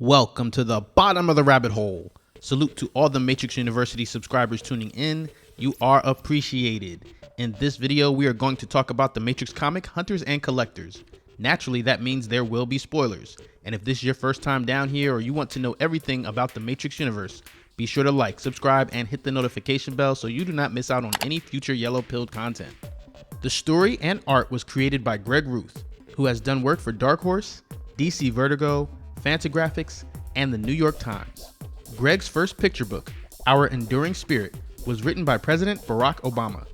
Welcome to the bottom of the rabbit hole. Salute to all the Matrix University subscribers tuning in. You are appreciated. In this video, we are going to talk about the Matrix comic, Hunters and Collectors. Naturally, that means there will be spoilers. And if this is your first time down here or you want to know everything about the Matrix universe, be sure to like, subscribe, and hit the notification bell so you do not miss out on any future yellow-pilled content. The story and art was created by Ruth, who has done work for Dark Horse, DC Vertigo, Fantagraphics, and the New York Times. Greg's first picture book, Our Enduring Spirit, was written by President Barack Obama.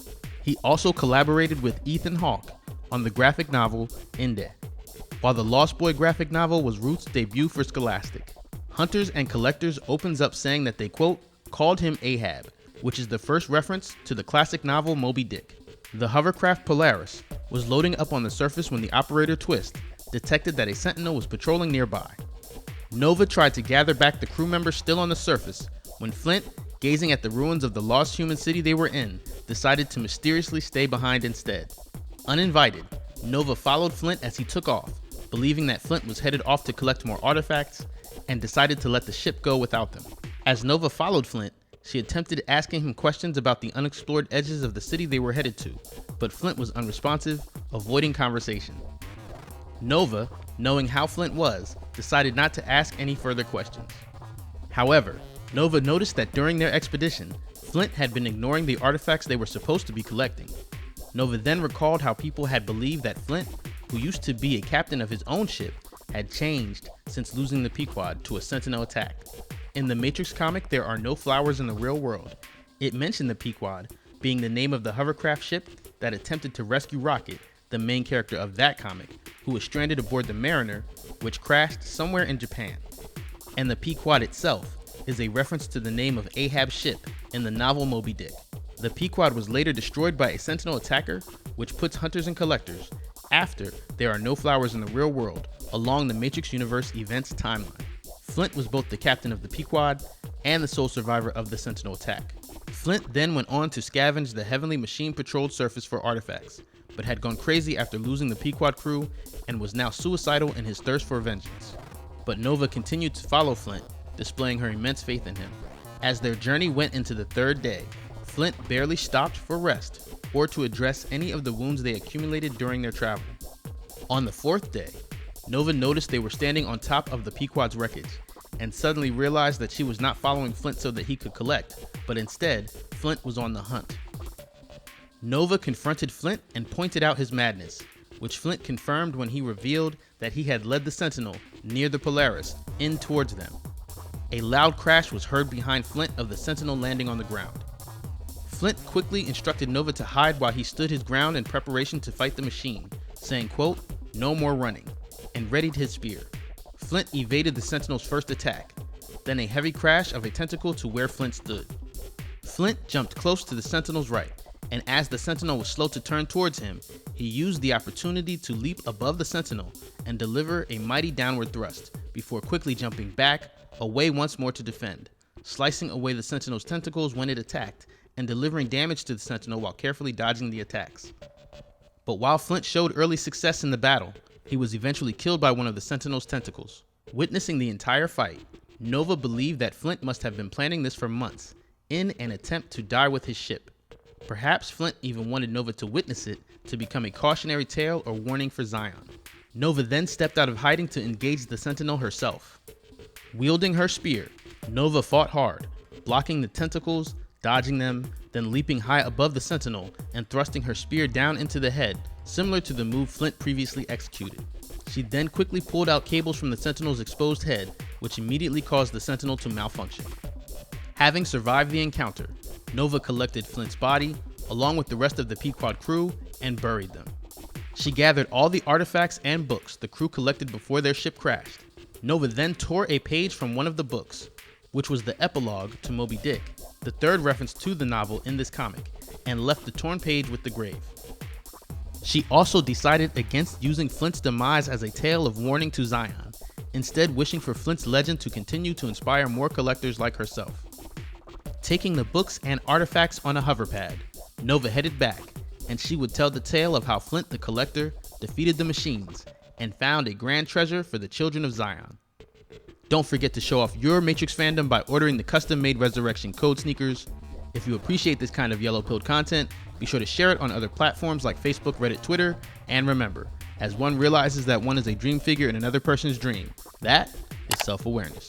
He also collaborated with Ethan Hawke on the graphic novel Inde, while the Lost Boy graphic novel was Ruth's debut for Scholastic. Hunters and Collectors opens up saying that they, quote, called him Ahab, which is the first reference to the classic novel Moby Dick. The hovercraft Polaris was loading up on the surface when the operator Twist detected that a sentinel was patrolling nearby. Nova tried to gather back the crew members still on the surface when Flint, gazing at the ruins of the lost human city they were in, decided to mysteriously stay behind instead. Uninvited, Nova followed Flint as he took off, believing that Flint was headed off to collect more artifacts, and decided to let the ship go without them. As Nova followed Flint, she attempted asking him questions about the unexplored edges of the city they were headed to, but Flint was unresponsive, avoiding conversation. Nova, knowing how Flint was, decided not to ask any further questions. However, Nova noticed that during their expedition, Flint had been ignoring the artifacts they were supposed to be collecting. Nova then recalled how people had believed that Flint, who used to be a captain of his own ship, had changed since losing the Pequod to a Sentinel attack. In the Matrix comic, there are no flowers in the real world. It mentioned the Pequod being the name of the hovercraft ship that attempted to rescue Rocket, the main character of that comic, who was stranded aboard the Mariner, which crashed somewhere in Japan. And the Pequod itself is a reference to the name of Ahab's ship in the novel Moby Dick. The Pequod was later destroyed by a Sentinel attacker, which puts Hunters and Collectors after There Are No Flowers in the Real World along the Matrix Universe events timeline. Flint was both the captain of the Pequod and the sole survivor of the Sentinel attack. Flint then went on to scavenge the heavily machine-patrolled surface for artifacts, but had gone crazy after losing the Pequod crew and was now suicidal in his thirst for vengeance. But Nova continued to follow Flint, displaying her immense faith in him. As their journey went into the third day, Flint barely stopped for rest or to address any of the wounds they accumulated during their travel. On the fourth day, Nova noticed they were standing on top of the Pequod's wreckage and suddenly realized that she was not following Flint so that he could collect, but instead, Flint was on the hunt. Nova confronted Flint and pointed out his madness, which Flint confirmed when he revealed that he had led the Sentinel near the Polaris in towards them. A loud crash was heard behind Flint of the Sentinel landing on the ground. Flint quickly instructed Nova to hide while he stood his ground in preparation to fight the machine, saying, quote, no more running, and readied his spear. Flint evaded the Sentinel's first attack, then a heavy crash of a tentacle to where Flint stood. Flint jumped close to the Sentinel's right, and as the Sentinel was slow to turn towards him, he used the opportunity to leap above the Sentinel and deliver a mighty downward thrust, before quickly jumping back, away once more to defend, slicing away the Sentinel's tentacles when it attacked, and delivering damage to the Sentinel while carefully dodging the attacks. But while Flint showed early success in the battle, he was eventually killed by one of the Sentinel's tentacles. Witnessing the entire fight, Nova believed that Flint must have been planning this for months, in an attempt to die with his ship. Perhaps Flint even wanted Nova to witness it to become a cautionary tale or warning for Zion. Nova then stepped out of hiding to engage the Sentinel herself. Wielding her spear, Nova fought hard, blocking the tentacles, dodging them, then leaping high above the Sentinel and thrusting her spear down into the head, similar to the move Flint previously executed. She then quickly pulled out cables from the Sentinel's exposed head, which immediately caused the Sentinel to malfunction. Having survived the encounter, Nova collected Flint's body, along with the rest of the Pequod crew, and buried them. She gathered all the artifacts and books the crew collected before their ship crashed. Nova then tore a page from one of the books, which was the epilogue to Moby Dick, the third reference to the novel in this comic, and left the torn page with the grave. She also decided against using Flint's demise as a tale of warning to Zion, instead wishing for Flint's legend to continue to inspire more collectors like herself. Taking the books and artifacts on a hoverpad, Nova headed back, and she would tell the tale of how Flint the Collector defeated the machines and found a grand treasure for the children of Zion. Don't forget to show off your Matrix fandom by ordering the custom-made Resurrection Code sneakers. If you appreciate this kind of yellow-pilled content, be sure to share it on other platforms like Facebook, Reddit, Twitter, and remember, as one realizes that one is a dream figure in another person's dream, that is self-awareness.